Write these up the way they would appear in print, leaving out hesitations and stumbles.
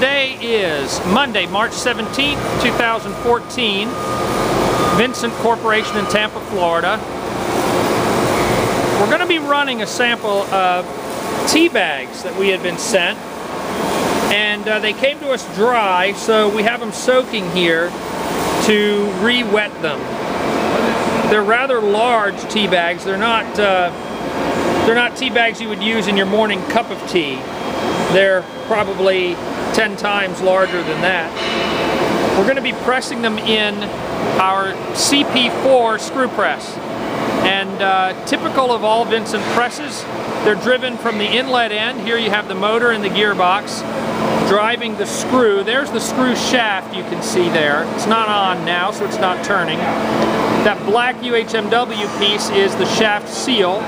Today is Monday, March 17th, 2014, Vincent Corporation in Tampa, Florida. We're going to be running a sample of tea bags that we had been sent, and they came to us dry, so we have them soaking here to re-wet them. They're rather large tea bags. They're not tea bags you would use in your morning cup of tea. They're probably 10 times larger than that. We're going to be pressing them in our CP-4 screw press. And typical of all Vincent presses, they're driven from the inlet end. Here you have the motor and the gearbox driving the screw. There's the screw shaft you can see there. It's not on now, so it's not turning. That black UHMW piece is the shaft seal.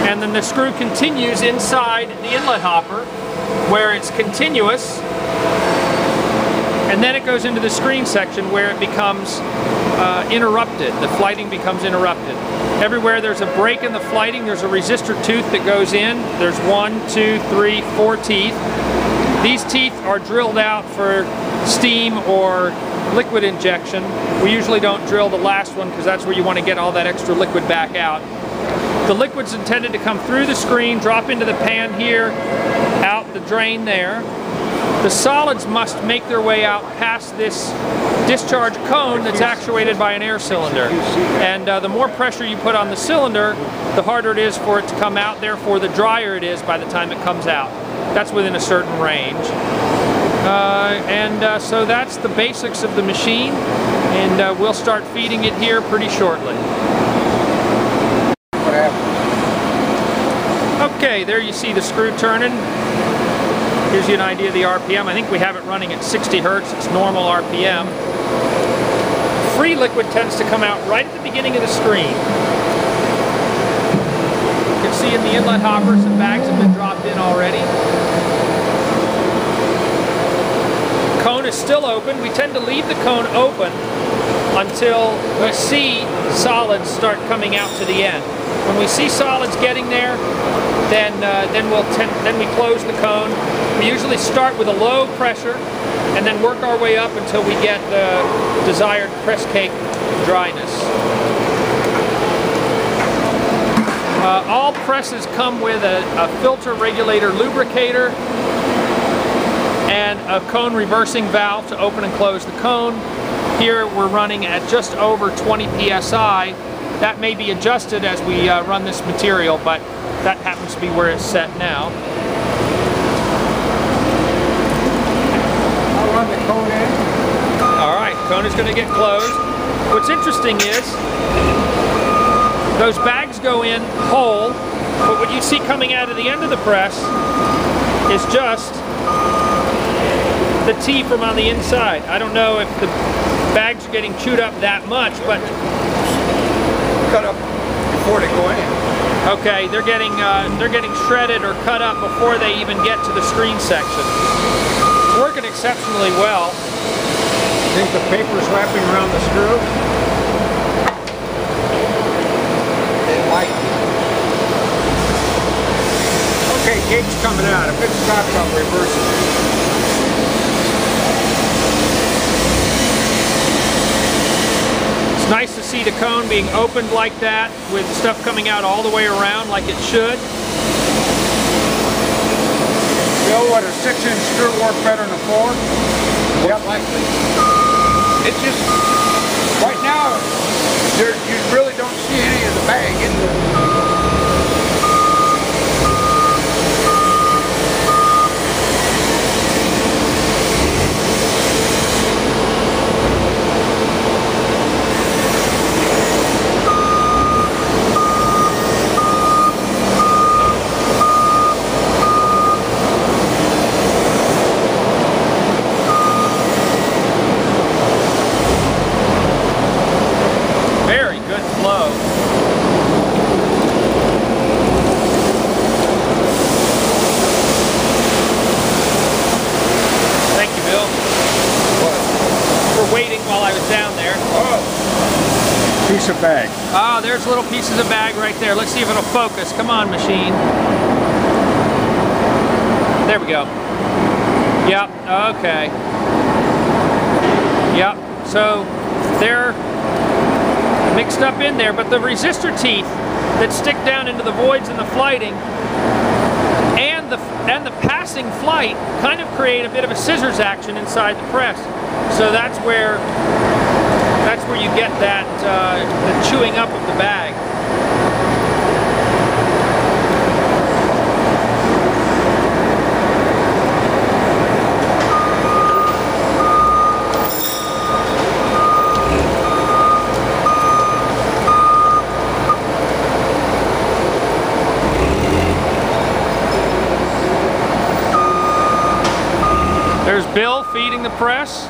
And then the screw continues inside the inlet hopper where it's continuous, and then it goes into the screen section where it becomes interrupted. The flighting becomes interrupted. Everywhere there's a break in the flighting, there's a resistor tooth that goes in. There's 1, 2, 3, 4 teeth. These teeth are drilled out for steam or liquid injection. We usually don't drill the last one because that's where you want to get all that extra liquid back out. The liquid's intended to come through the screen, drop into the pan here, out the drain there. The solids must make their way out past this discharge cone that's actuated by an air cylinder. And the more pressure you put on the cylinder, the harder it is for it to come out, therefore the drier it is by the time it comes out. That's within a certain range. So that's the basics of the machine, and we'll start feeding it here pretty shortly. Okay, there you see the screw turning. Gives you an idea of the RPM. I think we have it running at 60 Hertz. It's normal RPM. Free liquid tends to come out right at the beginning of the screen. You can see in the inlet hopper some bags have been dropped in already. The cone is still open. We tend to leave the cone open until we see solids start coming out to the end. When we see solids getting there, then we close the cone. We usually start with a low pressure and then work our way up until we get the desired press cake dryness. All presses come with a filter regulator lubricator and a cone reversing valve to open and close the cone. Here we're running at just over 20 psi. That may be adjusted as we run this material, but that happens to be where it's set now. I'll run the cone in. Alright, cone is going to get closed. What's interesting is those bags go in whole, but what you see coming out of the end of the press is just the tea from on the inside. I don't know if the bags are getting chewed up that much, but Cut up before they go in. okay, they're getting shredded or cut up before they even get to the screen section. It's working exceptionally well. Think the paper's wrapping around the screw? It might. Okay, cake's coming out. If it stops, I'll reverse it. It's nice to see the cone being opened like that with stuff coming out all the way around like it should. Bill, would a 6-inch screw work better than a 4? Yep. Likely. It's just, right now, you really don't see any of the bag in there. Piece of bag. Ah, there's little pieces of bag right there. Let's see if it'll focus. Come on, machine. There we go. Yep, okay. Yep, so they're mixed up in there, but the resistor teeth that stick down into the voids in the flighting and the passing flight kind of create a bit of a scissors action inside the press. So that's where you get that the chewing up of the bag. There's Bill feeding the press.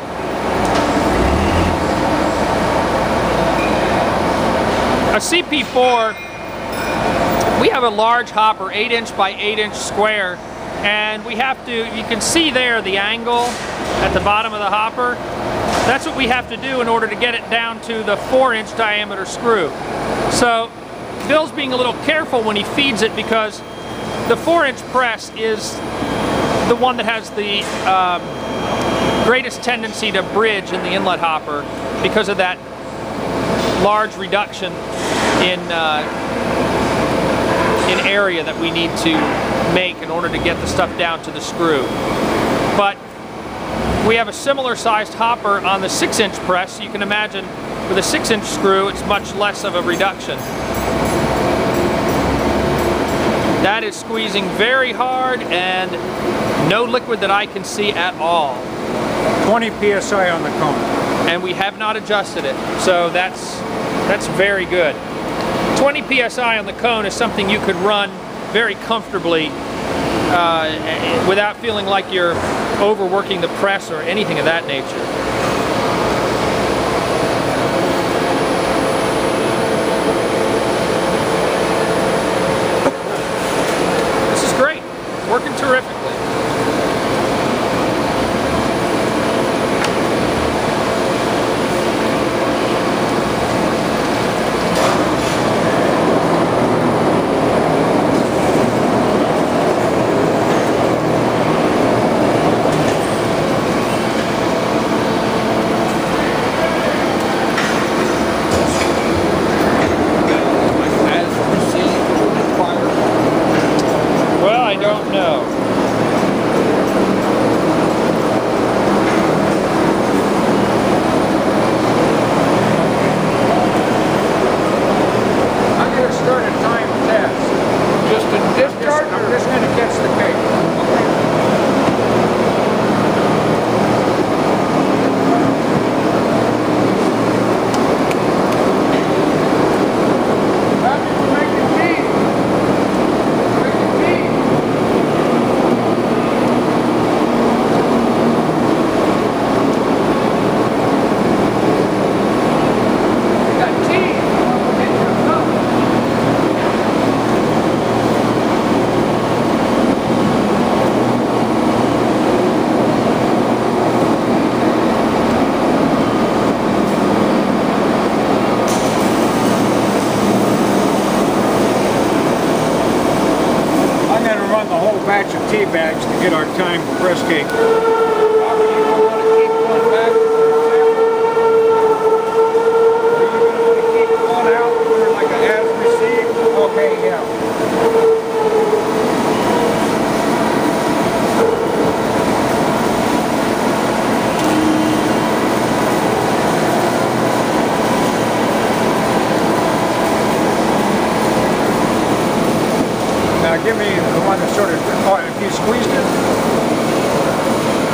A CP-4, we have a large hopper, 8" by 8" square, and we have to, you can see there the angle at the bottom of the hopper. That's what we have to do in order to get it down to the 4" diameter screw. So Bill's being a little careful when he feeds it because the 4" press is the one that has the greatest tendency to bridge in the inlet hopper because of that large reduction in area that we need to make in order to get the stuff down to the screw. But we have a similar sized hopper on the 6" press, so you can imagine with a 6" screw it's much less of a reduction. That is squeezing very hard and no liquid that I can see at all. 20 psi on the cone. And we have not adjusted it, so that's very good. 20 psi on the cone is something you could run very comfortably without feeling like you're overworking the press or anything of that nature. This is great, working terrifically. Batch of tea bags to get our time press cake. Okay, yeah. Now give me the one that sort of, oh, if you squeezed it.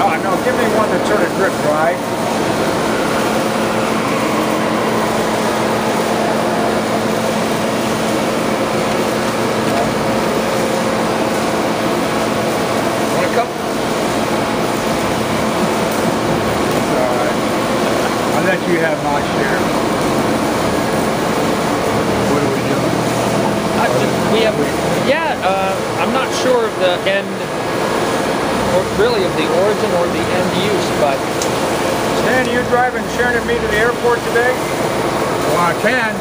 Oh, no, give me one that sort of drip dry. Want a cup? I'll let you have my share. What are we doing? I'm not sure of the end, or really of the origin or the end use, but... Stan, you driving Sharon and me to the airport today? Well, I can.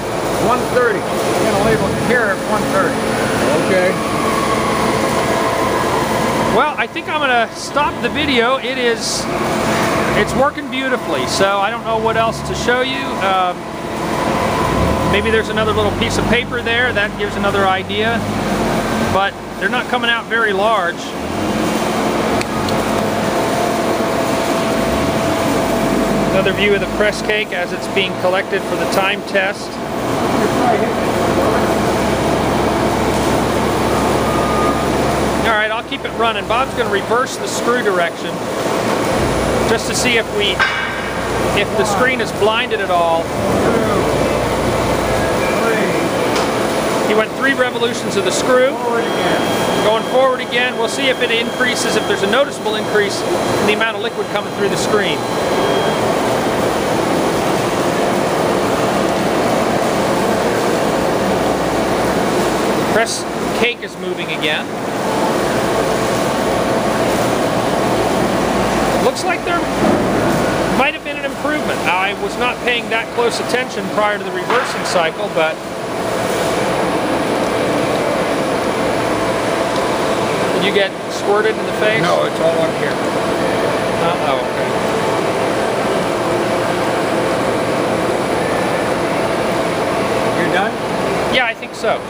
1:30. We're going to leave here at 1:30. Okay. Well, I think I'm going to stop the video. It's working beautifully, so I don't know what else to show you. Maybe there's another little piece of paper there. That gives another idea. But they're not coming out very large. Another view of the press cake as it's being collected for the time test. Alright, I'll keep it running. Bob's going to reverse the screw direction just to see if the screen is blinded at all. He went 3 revolutions of the screw. Going forward again, we'll see if it increases, if there's a noticeable increase in the amount of liquid coming through the screen. Press cake is moving again. Looks like there might have been an improvement. I was not paying that close attention prior to the reversing cycle, but did you get squirted in the face? No, it's all up here. Oh, okay. You're done? Yeah, I think so.